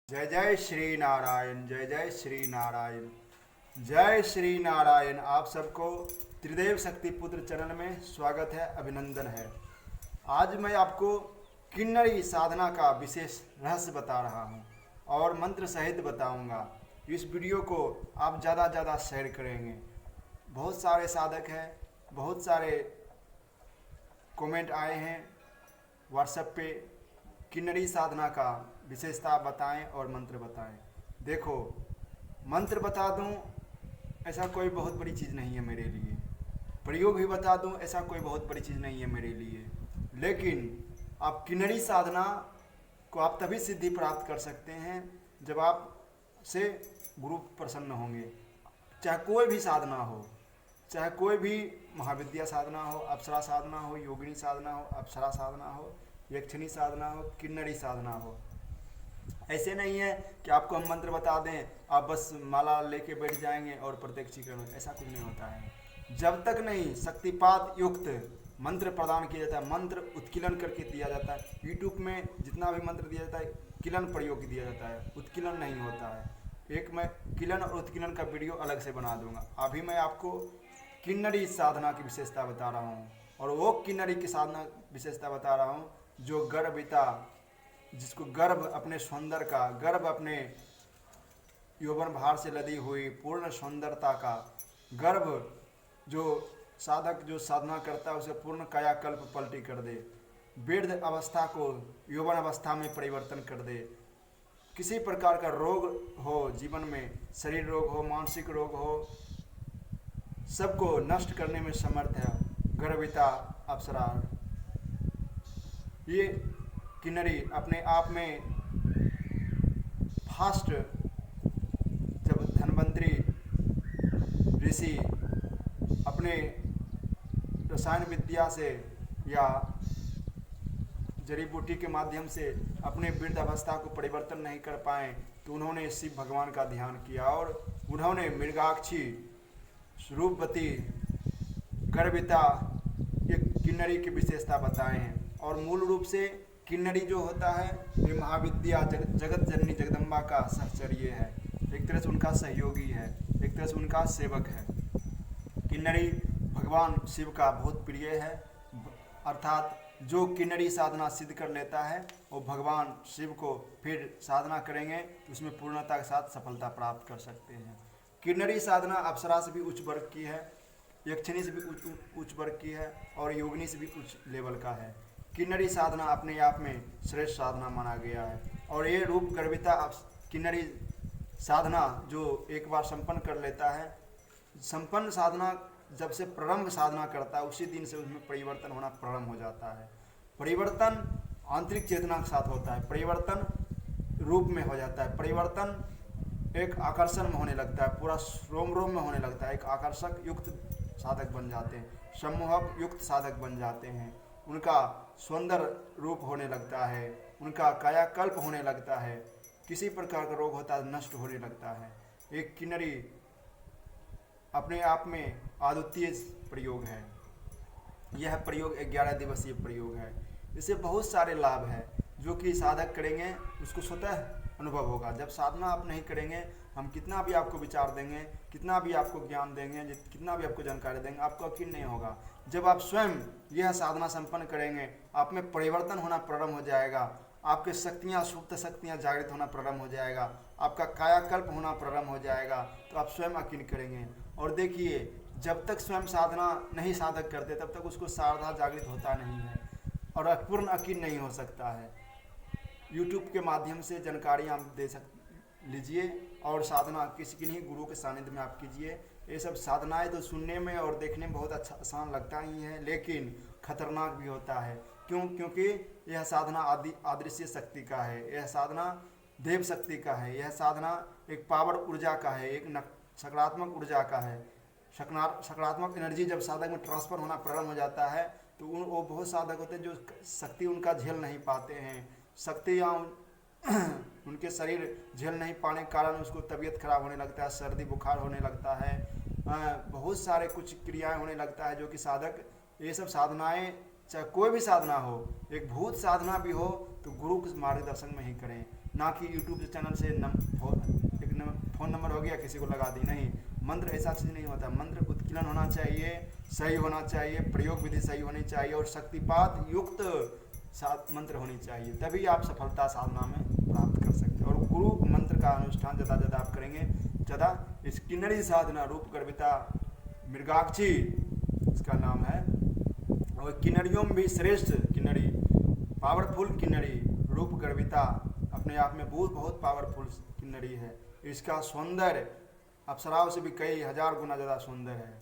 जय जय श्री नारायण, जय जय श्री नारायण, जय श्री नारायण। आप सबको त्रिदेव शक्ति पुत्र चरण में स्वागत है, अभिनंदन है। आज मैं आपको किन्नरी साधना का विशेष रहस्य बता रहा हूँ और मंत्र सहित बताऊँगा। इस वीडियो को आप ज़्यादा शेयर करेंगे। बहुत सारे साधक हैं, बहुत सारे कमेंट आए हैं व्हाट्सएप पे, किन्नरी साधना का विशेषता बताएं और मंत्र बताएं। देखो, मंत्र बता दूं ऐसा कोई बहुत बड़ी चीज़ नहीं है मेरे लिए, प्रयोग भी बता दूं ऐसा कोई बहुत बड़ी चीज़ नहीं है मेरे लिए, लेकिन आप किन्नरी साधना को आप तभी सिद्धि प्राप्त कर सकते हैं जब आप से गुरु प्रसन्न होंगे। चाहे कोई भी साधना हो, चाहे कोई भी महाविद्या साधना हो, अप्सरा साधना हो, योगिनी साधना हो, अप्सरा साधना हो, यक्षिणी साधना हो, किन्नरी साधना हो। ऐसे नहीं है कि आपको हम मंत्र बता दें, आप बस माला लेके बैठ जाएंगे और प्रत्यक्षीकरण, ऐसा कुछ नहीं होता है। जब तक नहीं शक्तिपात युक्त मंत्र प्रदान किया जाता है, मंत्र उत्कीलन करके दिया जाता है। यूट्यूब में जितना भी मंत्र दिया जाता है, किलन प्रयोग दिया जाता है, उत्कीलन नहीं होता है। एक मैं किलन और उत्कीलन का वीडियो अलग से बना दूंगा। अभी मैं आपको किन्नरी साधना की विशेषता बता रहा हूँ, और वो किन्नरी की साधना विशेषता बता रहा हूँ जो गर्भिता, जिसको गर्भ अपने सौंदर्य का, गर्भ अपने यौवन भार से लदी हुई पूर्ण सौंदर्यता का, गर्भ जो साधक जो साधना करता है उसे पूर्ण कायाकल्प पलटी कर दे, वृद्ध अवस्था को यौवन अवस्था में परिवर्तन कर दे। किसी प्रकार का रोग हो जीवन में, शरीर रोग हो, मानसिक रोग हो, सबको नष्ट करने में समर्थ है गर्भिता अप्सरा। ये किन्नरी अपने आप में फास्ट, जब धन्वंतरी ऋषि अपने रसायन विद्या से या जड़ी बूटी के माध्यम से अपने वृद्ध अवस्था को परिवर्तन नहीं कर पाए, तो उन्होंने शिव भगवान का ध्यान किया और उन्होंने मृगाक्षी, रूपवती, गर्भिता, ये किन्नरी की विशेषता बताए हैं। और मूल रूप से किन्नरी जो होता है ये महाविद्या जगत जननी जगदम्बा का सहचर्य है, एक तरह से उनका सहयोगी है, एक तरह से उनका सेवक है। किन्नरी भगवान शिव का बहुत प्रिय है, अर्थात जो किन्नरी साधना सिद्ध कर लेता है वो भगवान शिव को फिर साधना करेंगे तो उसमें पूर्णता के साथ सफलता प्राप्त कर सकते हैं। किन्नरी साधना अप्सरा से भी उच्च वर्ग की है, यक्षिणी से भी उच्च वर्ग की है और योगिनी से भी उच्च लेवल का है। किन्नरी साधना अपने आप में श्रेष्ठ साधना माना गया है। और ये रूप गर्भिता किन्नरी साधना जो एक बार संपन्न कर लेता है, संपन्न साधना जब से प्रारंभ साधना करता है उसी दिन से उसमें परिवर्तन होना प्रारंभ हो जाता है। परिवर्तन आंतरिक चेतना के साथ होता है, परिवर्तन रूप में हो जाता है, परिवर्तन एक आकर्षण में होने लगता है, पूरा रोम रोम में होने लगता है, एक आकर्षक युक्त साधक बन जाते हैं, सम्मोहक युक्त साधक बन जाते हैं, उनका सौंदर्य रूप होने लगता है, उनका कायाकल्प होने लगता है, किसी प्रकार का रोग होता है नष्ट होने लगता है। एक किन्नरी अपने आप में अद्वितीय प्रयोग है। यह प्रयोग 11 दिवसीय प्रयोग है। इससे बहुत सारे लाभ हैं जो कि साधक करेंगे उसको स्वतः अनुभव होगा। जब साधना आप नहीं करेंगे, हम कितना भी आपको विचार देंगे, कितना भी आपको ज्ञान देंगे, कितना भी आपको जानकारी देंगे, आपको यकीन नहीं होगा। जब आप स्वयं यह साधना संपन्न करेंगे, आप में परिवर्तन होना प्रारंभ हो जाएगा, आपके शक्तियाँ, सुप्त शक्तियाँ जागृत होना प्रारंभ हो जाएगा, आपका कायाकल्प होना प्रारंभ हो जाएगा, तो आप स्वयं यकीन करेंगे। और देखिए, जब तक स्वयं साधना नहीं साधक करते तब तक उसको साधना जागृत होता नहीं है और पूर्ण यकीन नहीं हो सकता है। यूट्यूब के माध्यम से जानकारी आप लीजिए और साधना किन्हीं गुरु के सानिध्य में आप कीजिए। ये सब साधनाएं तो सुनने में और देखने में बहुत अच्छा आसान लगता ही है, लेकिन खतरनाक भी होता है। क्यों? क्योंकि यह साधना अदृश्य शक्ति का है, यह साधना देव शक्ति का है, यह साधना एक पावर ऊर्जा का है, एक सकारात्मक ऊर्जा का है। सकारात्मक एनर्जी जब साधक में ट्रांसफर होना प्रारंभ हो जाता है तो वो बहुत साधक होते हैं जो शक्ति उनका झेल नहीं पाते हैं, शक्ति या उनके शरीर झेल नहीं पाने के कारण उसको तबीयत खराब होने लगता है, सर्दी बुखार होने लगता है, बहुत सारे कुछ क्रियाएं होने लगता है जो कि साधक ये सब साधनाएं, चाहे कोई भी साधना हो, एक भूत साधना भी हो तो गुरु के मार्गदर्शन में ही करें। ना कि यूट्यूब चैनल से फ़ोन नंबर हो गया किसी को लगा दी, नहीं, मंत्र ऐसा चीज़ नहीं होता। मंत्र उत्कीर्ण होना चाहिए, सही होना चाहिए, प्रयोग विधि सही होनी चाहिए और शक्तिपात युक्त मंत्र होनी चाहिए, तभी आप सफलता साधना में प्राप्त कर सकते हैं। और गुरु मंत्र का अनुष्ठान ज़्यादा ज़्यादा आप करेंगे, ज़्यादा इस किन्नरी साधना रूप गर्भिता मृगाक्षी इसका नाम है, और किन्नरियों में भी श्रेष्ठ किन्नरी, पावरफुल किन्नरी रूप गर्भिता अपने आप में बहुत पावरफुल किन्नरी है। इसका सौंदर्य अप्सराओं से भी कई हजार गुना ज़्यादा सुंदर है।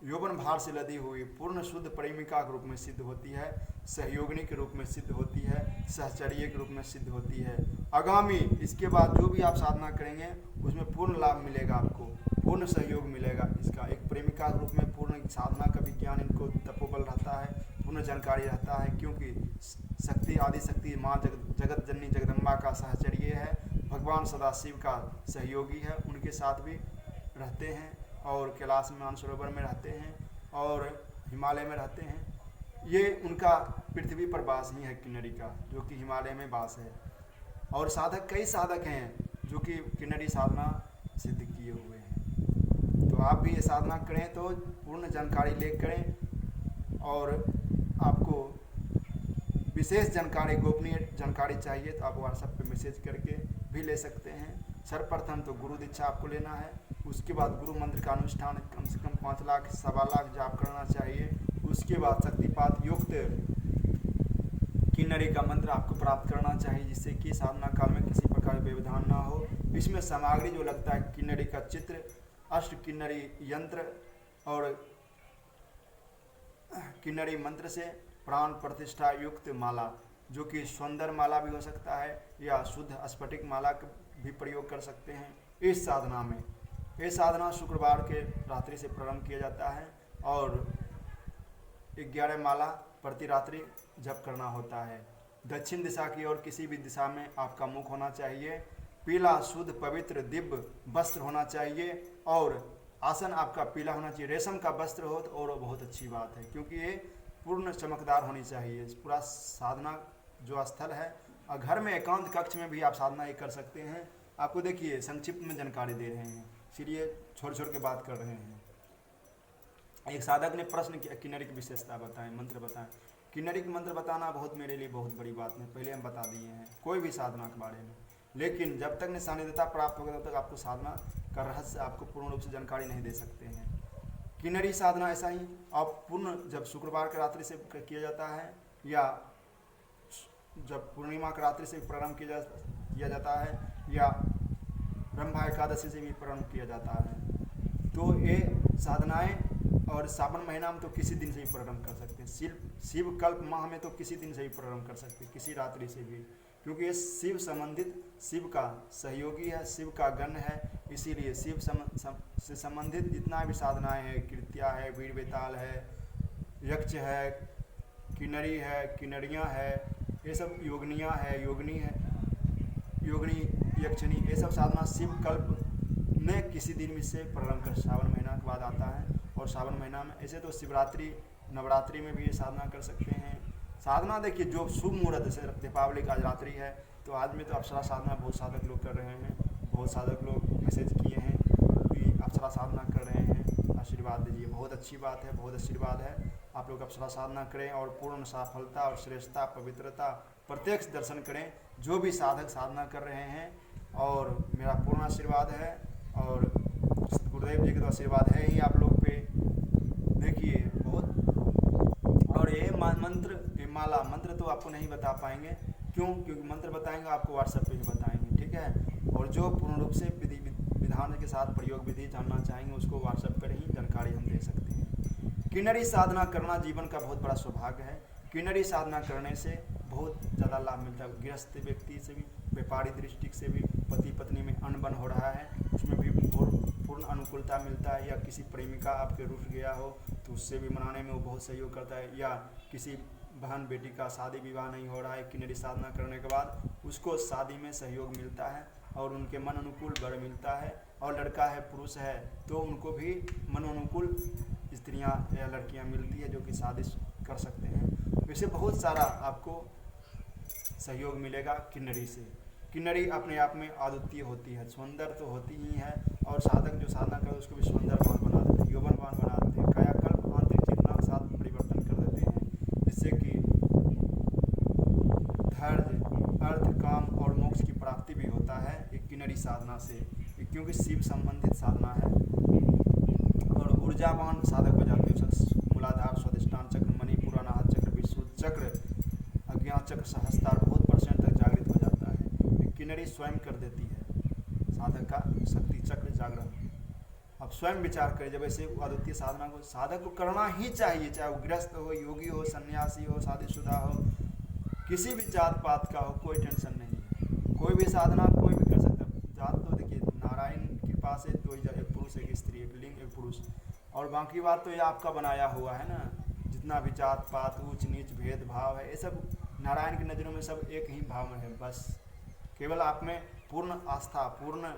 यौवन भार से लदी हुई पूर्ण शुद्ध प्रेमिका के रूप में सिद्ध होती है, सहयोगिनी के रूप में सिद्ध होती है, सहचर्य के रूप में सिद्ध होती है। आगामी इसके बाद जो भी आप साधना करेंगे उसमें पूर्ण लाभ मिलेगा, आपको पूर्ण सहयोग मिलेगा। इसका एक प्रेमिका के रूप में पूर्ण साधना का विज्ञान इनको तपोबल रहता है, पूर्ण जानकारी रहता है, क्योंकि शक्ति आदि शक्ति माँ जगत जननी जगदम्बा का सहचर्य है, भगवान सदाशिव का सहयोगी है, उनके साथ भी रहते हैं और कैलाश मानसरोवर में रहते हैं और हिमालय में रहते हैं। ये उनका पृथ्वी पर वास ही है किन्नरी का, जो कि हिमालय में वास है। और साधक कई साधक हैं जो कि किन्नरी साधना सिद्ध किए हुए हैं। तो आप भी ये साधना करें तो पूर्ण जानकारी ले करें, और आपको विशेष जानकारी गोपनीय जानकारी चाहिए तो आप व्हाट्सएप पे मैसेज करके भी ले सकते हैं। सर्वप्रथम तो गुरु दीक्षा आपको लेना है, उसके बाद गुरु मंत्र का अनुष्ठान कम से कम 5 लाख 1.25 लाख जाप करना चाहिए। उसके बाद शक्तिपात युक्त किन्नरी का मंत्र आपको प्राप्त करना चाहिए, जिससे कि साधना काल में किसी प्रकार का व्यवधान ना हो। इसमें सामग्री जो लगता है किन्नरी का चित्र, अष्ट किन्नरी यंत्र और किन्नरी मंत्र से प्राण प्रतिष्ठा युक्त माला, जो कि सौंदर्य माला भी हो सकता है या शुद्ध स्फटिक माला का भी प्रयोग कर सकते हैं इस साधना में। ये साधना शुक्रवार के रात्रि से प्रारंभ किया जाता है और 11 माला प्रति रात्रि जप करना होता है। दक्षिण दिशा की ओर किसी भी दिशा में आपका मुख होना चाहिए, पीला शुद्ध पवित्र दिव्य वस्त्र होना चाहिए और आसन आपका पीला होना चाहिए। रेशम का वस्त्र हो तो और बहुत अच्छी बात है, क्योंकि ये पूर्ण चमकदार होनी चाहिए। पूरा साधना जो स्थल है, और घर में एकांत कक्ष में भी आप साधना ये कर सकते हैं। आपको देखिए संक्षिप्त में जानकारी दे रहे हैं, इसलिए छोड़ के बात कर रहे हैं। एक साधक ने प्रश्न किया किन्नरी की विशेषता बताएं, मंत्र बताएं। किन्नरी के मंत्र बताना बहुत मेरे लिए बहुत बड़ी बात है, पहले हम बता दिए हैं कोई भी साधना के बारे में, लेकिन जब तक सानिध्यता प्राप्त होगा तब तक आपको साधना का रहस्य आपको पूर्ण रूप से जानकारी नहीं दे सकते हैं। किन्नरी साधना ऐसा ही आप पूर्ण जब शुक्रवार के रात्रि से किया जाता है या जब पूर्णिमा के रात्रि से प्रारंभ किया जाता है या ब्रह्मा एकादशी से भी प्रारंभ किया जाता है। तो ये साधनाएं और सावन महीना में तो किसी दिन से भी प्रारंभ कर सकते हैं, शिव कल्प माह में तो किसी दिन से भी प्रारंभ कर सकते हैं, किसी रात्रि से भी, क्योंकि ये शिव संबंधित, शिव का सहयोगी है, शिव का गण है। इसीलिए शिव से संबंधित जितना भी साधनाएं हैं, कृत्या है, वीर बेताल है, यक्ष है, किन्नरी है, किन्नरियाँ है, ये सब योगनियाँ है, योगिनी है, योगिनी यक्षिणी, ये सब साधना शिव कल्प में किसी दिन में से प्रारंभ कर सावन महीना के बाद आता है। और सावन महीना में ऐसे तो शिवरात्रि नवरात्रि में भी ये साधना कर सकते हैं। साधना देखिए जो शुभ मुहूर्त, जैसे दीपावली का आज रात्रि है तो आज में तो अप्सरा साधना बहुत साधक लोग कर रहे हैं, बहुत साधक लोग मैसेज किए हैं कि अप्सरा साधना कर रहे हैं, आशीर्वाद दीजिए। बहुत अच्छी बात है, बहुत आशीर्वाद है। आप लोग अप्सरा साधना करें और पूर्ण सफलता और श्रेष्ठता पवित्रता प्रत्यक्ष दर्शन करें जो भी साधक साधना कर रहे हैं। और मेरा पूर्ण आशीर्वाद है और गुरुदेव जी का तो आशीर्वाद है ही आप लोग पे। देखिए बहुत, और ये मंत्र, ये माला मंत्र तो आपको नहीं बता पाएंगे, क्योंकि मंत्र बताएंगे आपको व्हाट्सएप पे ही बताएंगे, ठीक है। और जो पूर्ण रूप से विधान के साथ प्रयोग विधि जानना चाहेंगे उसको व्हाट्सएप पर ही जानकारी हम दे सकते हैं। किन्नरी साधना करना जीवन का बहुत बड़ा सौभाग्य है। किन्नरी साधना करने से बहुत ज़्यादा लाभ मिलता है, गृहस्थ व्यक्ति से भी, व्यापारी दृष्टि से भी, पति पत्नी में अनबन हो रहा है उसमें भी पूर्ण अनुकूलता मिलता है, या किसी प्रेमिका आपके रूठ गया हो तो उससे भी मनाने में वो बहुत सहयोग करता है, या किसी बहन बेटी का शादी विवाह नहीं हो रहा है, किन्नरी साधना करने के बाद उसको शादी में सहयोग मिलता है और उनके मन अनुकूल वर मिलता है। और लड़का है पुरुष है तो उनको भी मन अनुकूल स्त्रियां या लड़कियां मिलती है जो कि शादी कर सकते हैं। वैसे बहुत सारा आपको सहयोग मिलेगा किन्नरी से। किन्नरी अपने आप में अद्वितीय होती है, सुंदर तो होती ही है, और साधक जो साधना करे उसको भी सुंदरवान बना देते हैं, यौवनवान बना देते हैं, कायाकल्प आंतरिक चेतना के साथ परिवर्तन कर देते हैं, जिससे कि धैर्य, अर्थ, काम और मोक्ष की प्राप्ति भी होता है एक किन्नरी साधना से, क्योंकि शिव संबंधित साधना है। और ऊर्जावान साधक हो जाते हैं, मूलाधार, स्वादिष्टान चक्र, मणिपुर, अनाहत चक्र, विशुद्ध चक्र, अज्ञात चक्र, सहस्त्रार बहुत % तक जागृत हो जाता है। किन्नरी स्वयं कर देती है साधक का शक्ति चक्र जागरण। अब स्वयं विचार करें, जब ऐसे अद्वितीय साधना को साधक को करना ही चाहिए, चाहे वो गृहस्थ हो, योगी हो, सन्यासी हो, शादीशुदा हो, किसी भी जात पात का हो, कोई टेंशन नहीं है, कोई भी साधना कोई भी कर सकता है। जात तो देखिए नारायण कृपा से दो ही, एक पुरुष एक स्त्री, एक लिंग एक पुरुष, और बाकी बात तो ये आपका बनाया हुआ है ना, जितना भी जात पात ऊंच नीच भेदभाव है, ये सब नारायण की नज़रों में सब एक ही भाव में है। बस केवल आप में पूर्ण आस्था, पूर्ण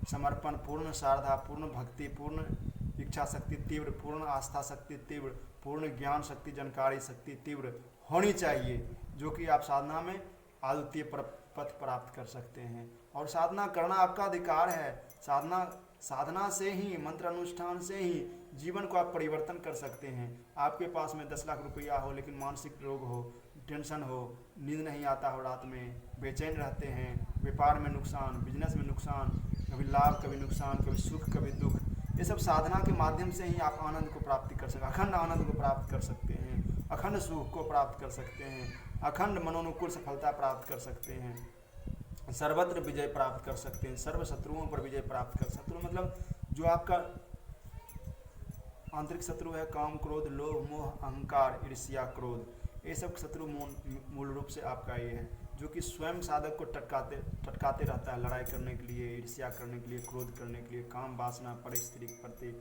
समर्पण, पूर्ण श्रद्धा, पूर्ण भक्ति, पूर्ण इच्छा शक्ति तीव्र, पूर्ण आस्था शक्ति तीव्र, पूर्ण ज्ञान शक्ति, जानकारी शक्ति तीव्र होनी चाहिए, जो कि आप साधना में अद्वितीय पथ प्राप्त कर सकते हैं। और साधना करना आपका अधिकार है। साधना से ही, मंत्र अनुष्ठान से ही जीवन को आप परिवर्तन कर सकते हैं। आपके पास में 10 लाख रुपया हो, लेकिन मानसिक रोग हो, टेंशन हो, नींद नहीं आता हो, रात में बेचैन रहते हैं, व्यापार में नुकसान, बिजनेस में नुकसान, कभी लाभ कभी नुकसान, कभी सुख कभी दुख, ये सब साधना के माध्यम से ही आप आनंद को प्राप्ति कर सकते हैं, अखंड आनंद को प्राप्त कर सकते हैं, अखंड सुख को प्राप्त कर सकते हैं, अखंड मनोनुकूल सफलता प्राप्त कर सकते हैं, सर्वत्र विजय प्राप्त कर सकते हैं, सर्व शत्रुओं पर विजय प्राप्त कर। शत्रु मतलब जो आपका आंतरिक शत्रु है, काम, क्रोध, लोभ, मोह, अहंकार, ईर्ष्या, क्रोध, ये सब शत्रु मूल रूप से आपका ये है, जो कि स्वयं साधक को टटकाते रहता है, लड़ाई करने के लिए, ईर्ष्या करने के लिए, क्रोध करने के लिए, काम वासना, पर स्त्री के प्रति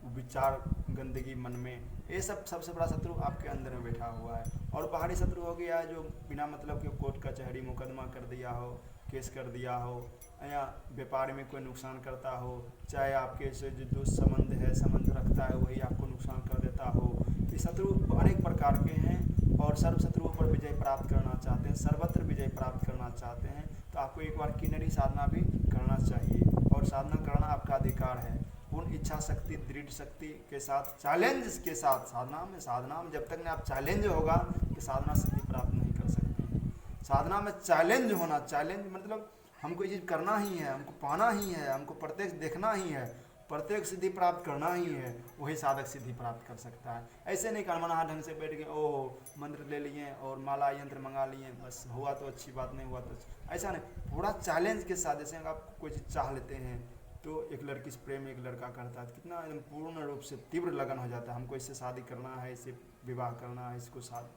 विचार, गंदगी मन में, ये सब सबसे बड़ा शत्रु आपके अंदर में बैठा हुआ है। और बाहरी शत्रु हो गया है जो बिना मतलब के कोर्ट कचहरी मुकदमा कर दिया हो, केस कर दिया हो, या व्यापार में कोई नुकसान करता हो, चाहे आपके से जो दोस्त संबंध रखता है वही आपको नुकसान कर देता हो। ये शत्रु अनेक प्रकार के हैं, और सर्व शत्रुओं पर विजय प्राप्त करना चाहते हैं, सर्वत्र विजय प्राप्त करना चाहते हैं, तो आपको एक बार किन्नरी साधना भी करना चाहिए। और साधना करना आपका अधिकार है, पूर्ण इच्छा शक्ति, दृढ़ शक्ति के साथ, चैलेंज के साथ। साधना में जब तक आप चैलेंज होगा कि साधना सिद्धि प्राप्त नहीं कर सकते हैं। साधना में चैलेंज होना, चैलेंज मतलब हमको ये चीज़ करना ही है, हमको पाना ही है, हमको प्रत्यक्ष देखना ही है, प्रत्यक्ष सिद्धि प्राप्त करना ही है, वही साधक सिद्धि प्राप्त कर सकता है। ऐसे नहीं कर्मणा ढंग से बैठ गए, ओह मंत्र ले लिए और माला यंत्र मंगा लिए, बस हुआ तो अच्छी बात, नहीं हुआ तो ऐसा नहीं। पूरा चैलेंज के साथ, जैसे आप कोई चीज़ चाह लेते हैं, तो एक लड़की से प्रेम एक लड़का करता है, कितना एकदम पूर्ण रूप से तीव्र लगन हो जाता है, हमको इससे शादी करना है, इससे विवाह करना है, इसको शादी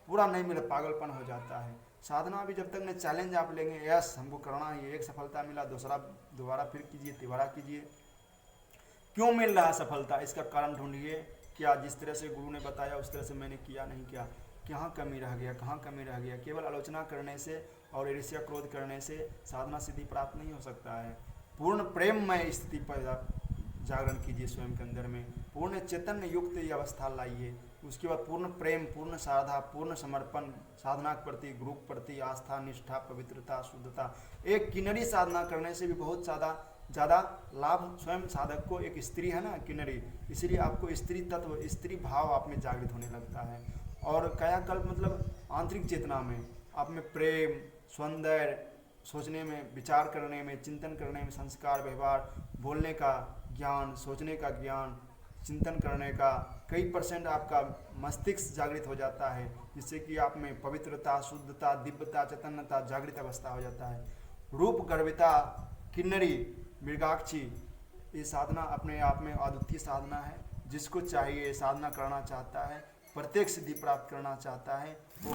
पूरा नहीं मिला, पागलपन हो जाता है। साधना भी जब तक ने चैलेंज आप लेंगे, यस हमको करना ही, एक सफलता मिला, दोबारा फिर कीजिए, तिबारा कीजिए। क्यों मिल रहा सफलता, इसका कारण ढूंढिए। क्या जिस तरह से गुरु ने बताया उस तरह से मैंने किया नहीं किया, कहाँ कमी रह गया, कहाँ कमी रह गया। केवल आलोचना करने से और ईर्ष्या क्रोध करने से साधना सिद्धि प्राप्त नहीं हो सकता है। पूर्ण प्रेममय स्थिति पर जागरण कीजिए स्वयं के अंदर में, पूर्ण चैतन्य युक्त ये अवस्था लाइए। उसके बाद पूर्ण प्रेम, पूर्ण श्रद्धा, पूर्ण समर्पण, साधना के प्रति, गुरु के प्रति आस्था, निष्ठा, पवित्रता, शुद्धता। एक किन्नरी साधना करने से भी बहुत ज़्यादा लाभ स्वयं साधक को। एक स्त्री है ना किन्नरी, इसलिए आपको स्त्री तत्व, स्त्री भाव आप में जागृत होने लगता है। और कायाकल्प मतलब आंतरिक चेतना में, आप में प्रेम, सौंदर्य, सोचने में, विचार करने में, चिंतन करने में, संस्कार, व्यवहार, बोलने का ज्ञान, सोचने का ज्ञान, चिंतन करने का कई % आपका मस्तिष्क जागृत हो जाता है, जिससे कि आप में पवित्रता, शुद्धता, दिव्यता, चैतन्यता, जागृत अवस्था हो जाता है। रूप गर्विता, किन्नरी, मृगाक्षी, ये साधना अपने आप में अद्वितीय साधना है। जिसको चाहिए, साधना करना चाहता है, प्रत्येक सिद्धि प्राप्त करना चाहता है, वो